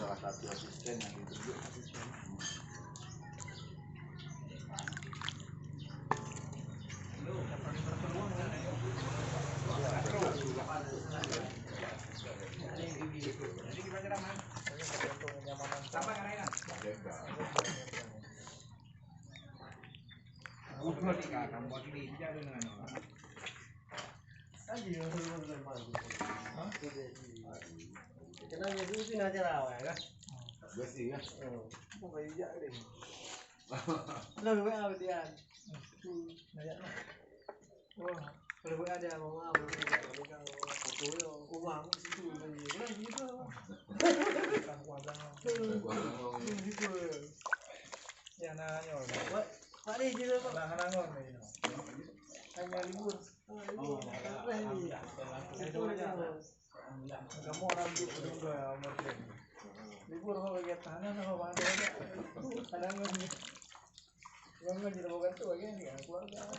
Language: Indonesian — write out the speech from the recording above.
salah satu asisten yang ditunjuk. Kenapa dulu sih aja rawa ya? Bersih ya. Mau kayak deh. Lalu WA dia. Nanya. Wah, kalau WA dia mau apa? Kalau foto yo, uang situ kan gitu. Gitu. Ya nanya. Pak ini juga Pak nangon ini. Hanya libur. Oh, kamu orang gitu juga ya, libur mau kegiatan apa ada aja. Kadang nggak jadi mau ganti bagian ya keluarga.